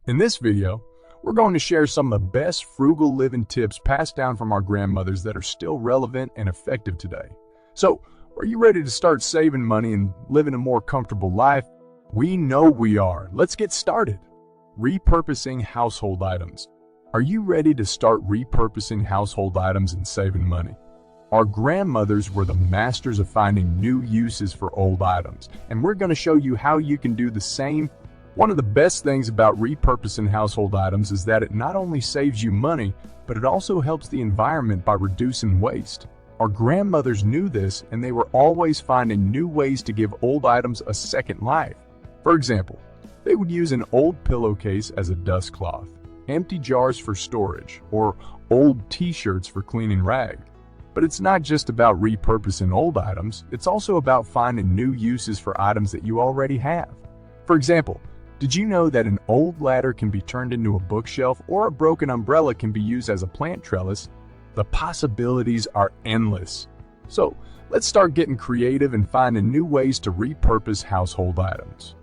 In this video, we're going to share some of the best frugal living tips passed down from our grandmothers that are still relevant and effective today. So, are you ready to start saving money and living a more comfortable life? We know we are. Let's get started. Repurposing household items. Are you ready to start repurposing household items and saving money? Our grandmothers were the masters of finding new uses for old items, and we're going to show you how you can do the same. One of the best things about repurposing household items is that it not only saves you money, but it also helps the environment by reducing waste. Our grandmothers knew this, and they were always finding new ways to give old items a second life. For example, they would use an old pillowcase as a dust cloth, empty jars for storage, or old t-shirts for cleaning rag. But it's not just about repurposing old items, it's also about finding new uses for items that you already have. For example, did you know that an old ladder can be turned into a bookshelf, or a broken umbrella can be used as a plant trellis? The possibilities are endless. So, let's start getting creative and finding new ways to repurpose household items.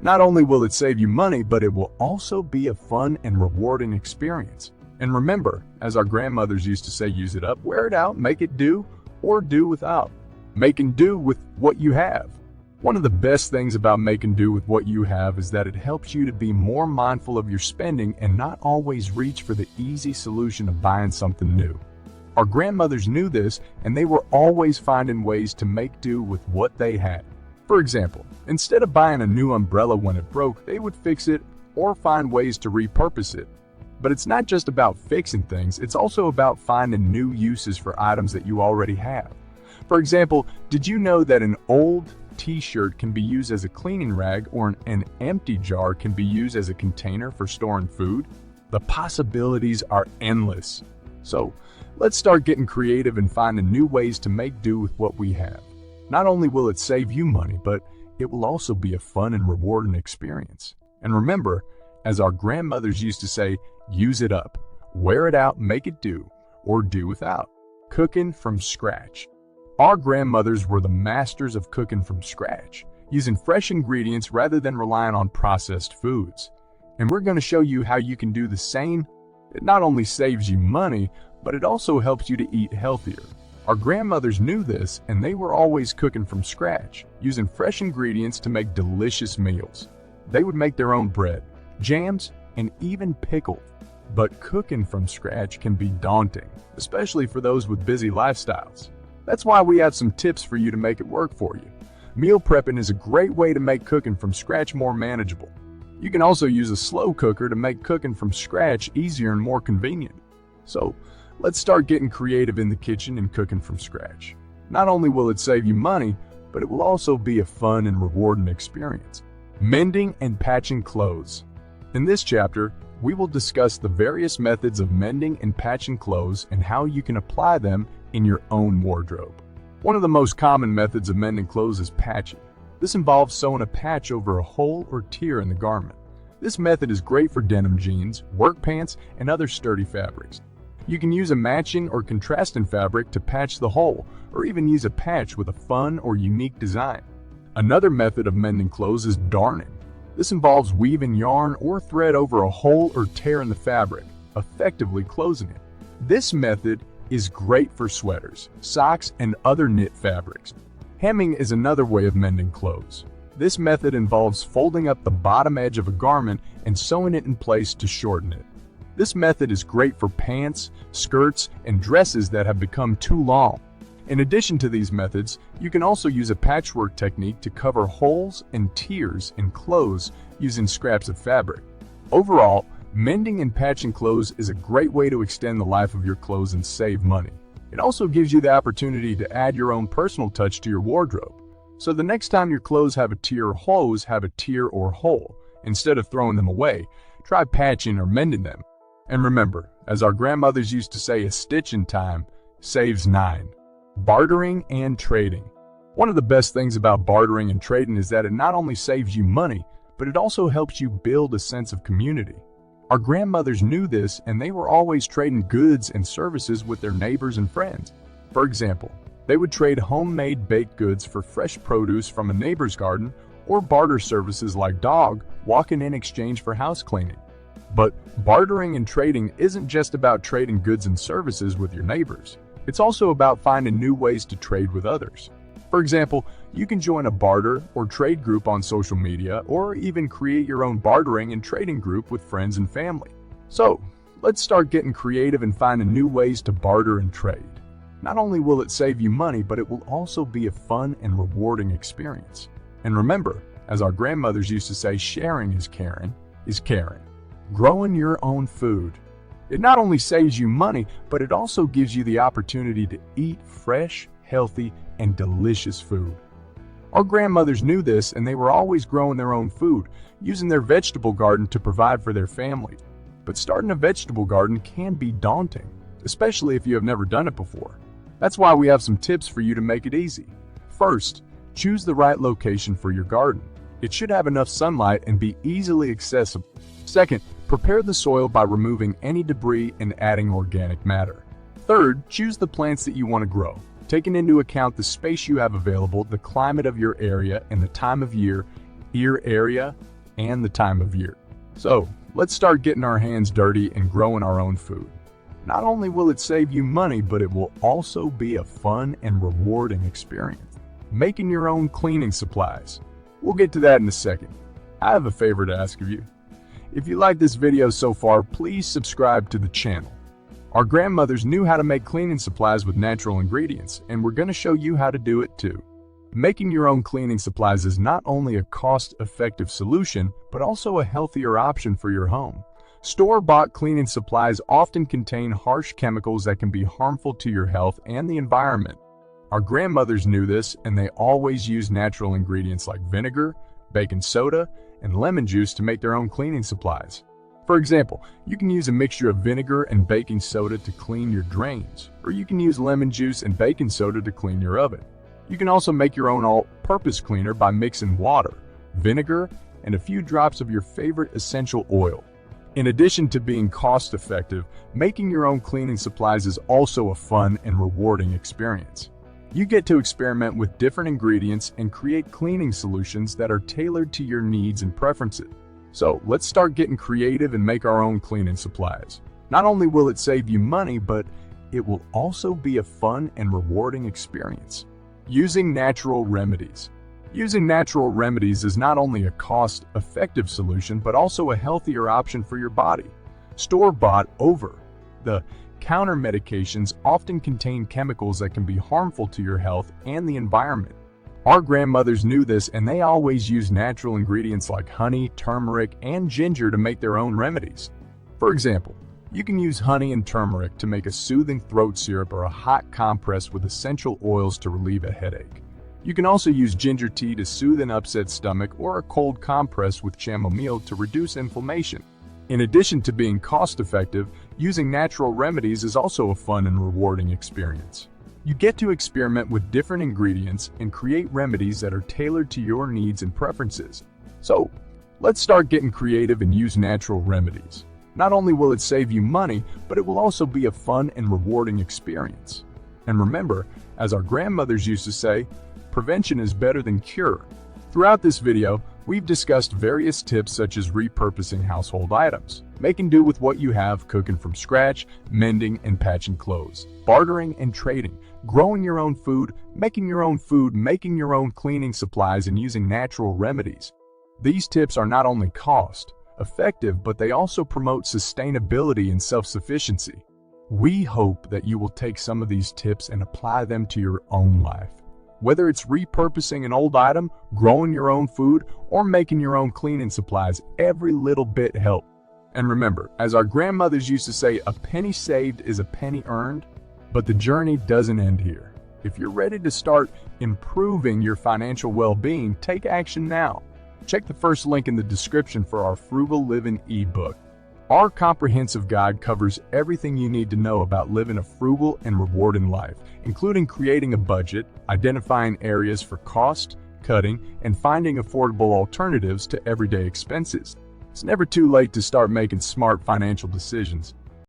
Not only will it save you money, but it will also be a fun and rewarding experience. And remember, as our grandmothers used to say, use it up, wear it out, make it do, or do without. Making do with what you have. One of the best things about making do with what you have is that it helps you to be more mindful of your spending and not always reach for the easy solution of buying something new. Our grandmothers knew this, and they were always finding ways to make do with what they had. For example, instead of buying a new umbrella when it broke, they would fix it or find ways to repurpose it. But it's not just about fixing things, it's also about finding new uses for items that you already have. For example, did you know that an old t-shirt can be used as a cleaning rag, or an empty jar can be used as a container for storing food? The possibilities are endless. So, let's start getting creative and finding new ways to make do with what we have. Not only will it save you money, but it will also be a fun and rewarding experience. And remember, as our grandmothers used to say, use it up, wear it out, make it do, or do without. Cooking from scratch. Our grandmothers were the masters of cooking from scratch, using fresh ingredients rather than relying on processed foods. And we're going to show you how you can do the same. It not only saves you money, but it also helps you to eat healthier. Our grandmothers knew this, and they were always cooking from scratch, using fresh ingredients to make delicious meals. They would make their own bread, jams, and even pickles. But cooking from scratch can be daunting, especially for those with busy lifestyles. That's why we have some tips for you to make it work for you. Meal prepping is a great way to make cooking from scratch more manageable. You can also use a slow cooker to make cooking from scratch easier and more convenient. So, let's start getting creative in the kitchen and cooking from scratch. Not only will it save you money, but it will also be a fun and rewarding experience. Mending and patching clothes. In this chapter, we will discuss the various methods of mending and patching clothes and how you can apply them in your own wardrobe. One of the most common methods of mending clothes is patching. This involves sewing a patch over a hole or tear in the garment. This method is great for denim jeans, work pants, and other sturdy fabrics. You can use a matching or contrasting fabric to patch the hole, or even use a patch with a fun or unique design. Another method of mending clothes is darning. This involves weaving yarn or thread over a hole or tear in the fabric, effectively closing it. This method is great for sweaters, socks, and other knit fabrics. Hemming is another way of mending clothes. This method involves folding up the bottom edge of a garment and sewing it in place to shorten it. This method is great for pants, skirts, and dresses that have become too long. In addition to these methods, you can also use a patchwork technique to cover holes and tears in clothes using scraps of fabric. Overall, mending and patching clothes is a great way to extend the life of your clothes and save money. It also gives you the opportunity to add your own personal touch to your wardrobe. So the next time your clothes have a tear or holes have a tear or hole, instead of throwing them away, try patching or mending them. And remember, as our grandmothers used to say, a stitch in time saves 9. Bartering and trading. One of the best things about bartering and trading is that it not only saves you money, but it also helps you build a sense of community. Our grandmothers knew this, and they were always trading goods and services with their neighbors and friends. For example, they would trade homemade baked goods for fresh produce from a neighbor's garden, or barter services like dog walking in exchange for house cleaning. But bartering and trading isn't just about trading goods and services with your neighbors. It's also about finding new ways to trade with others. For example, you can join a barter or trade group on social media, or even create your own bartering and trading group with friends and family. So, let's start getting creative and finding new ways to barter and trade. Not only will it save you money, but it will also be a fun and rewarding experience. And remember, as our grandmothers used to say, sharing is caring. Growing your own food. It not only saves you money, but it also gives you the opportunity to eat fresh, healthy, and delicious food. Our grandmothers knew this, and they were always growing their own food, using their vegetable garden to provide for their family. But starting a vegetable garden can be daunting, especially if you have never done it before. That's why we have some tips for you to make it easy. First, choose the right location for your garden. It should have enough sunlight and be easily accessible. Second, prepare the soil by removing any debris and adding organic matter. Third, choose the plants that you want to grow, taking into account the space you have available, the climate of your area, and the time of year, and the time of year. So, let's start getting our hands dirty and growing our own food. Not only will it save you money, but it will also be a fun and rewarding experience. Making your own cleaning supplies. We'll get to that in a second. I have a favor to ask of you. If you like this video so far, please subscribe to the channel. Our grandmothers knew how to make cleaning supplies with natural ingredients, and we're going to show you how to do it too. Making your own cleaning supplies is not only a cost-effective solution, but also a healthier option for your home. Store-bought cleaning supplies often contain harsh chemicals that can be harmful to your health and the environment. Our grandmothers knew this, and they always used natural ingredients like vinegar, baking soda, and lemon juice to make their own cleaning supplies. For example, you can use a mixture of vinegar and baking soda to clean your drains, or you can use lemon juice and baking soda to clean your oven. You can also make your own all-purpose cleaner by mixing water, vinegar, and a few drops of your favorite essential oil. In addition to being cost-effective, making your own cleaning supplies is also a fun and rewarding experience. You get to experiment with different ingredients and create cleaning solutions that are tailored to your needs and preferences. So let's start getting creative and make our own cleaning supplies. Not only will it save you money, but it will also be a fun and rewarding experience. Using natural remedies. Using natural remedies is not only a cost-effective solution, but also a healthier option for your body. Store-bought over-the-counter medications often contain chemicals that can be harmful to your health and the environment. Our grandmothers knew this, and they always used natural ingredients like honey, turmeric, and ginger to make their own remedies. For example, you can use honey and turmeric to make a soothing throat syrup or a hot compress with essential oils to relieve a headache. You can also use ginger tea to soothe an upset stomach, or a cold compress with chamomile to reduce inflammation. In addition to being cost-effective, using natural remedies is also a fun and rewarding experience. You get to experiment with different ingredients and create remedies that are tailored to your needs and preferences. So, let's start getting creative and use natural remedies. Not only will it save you money, but it will also be a fun and rewarding experience. And remember, as our grandmothers used to say, prevention is better than cure. Throughout this video, we've discussed various tips such as repurposing household items, making do with what you have, cooking from scratch, mending and patching clothes, bartering and trading, growing your own food, making your own cleaning supplies, and using natural remedies. These tips are not only cost-effective, but they also promote sustainability and self-sufficiency. We hope that you will take some of these tips and apply them to your own life. Whether it's repurposing an old item, growing your own food, or making your own cleaning supplies, every little bit helps. And remember, as our grandmothers used to say, a penny saved is a penny earned. But the journey doesn't end here. If you're ready to start improving your financial well-being, take action now. Check the first link in the description for our Frugal Living ebook. Our comprehensive guide covers everything you need to know about living a frugal and rewarding life, including creating a budget, identifying areas for cost cutting, and finding affordable alternatives to everyday expenses. It's never too late to start making smart financial decisions.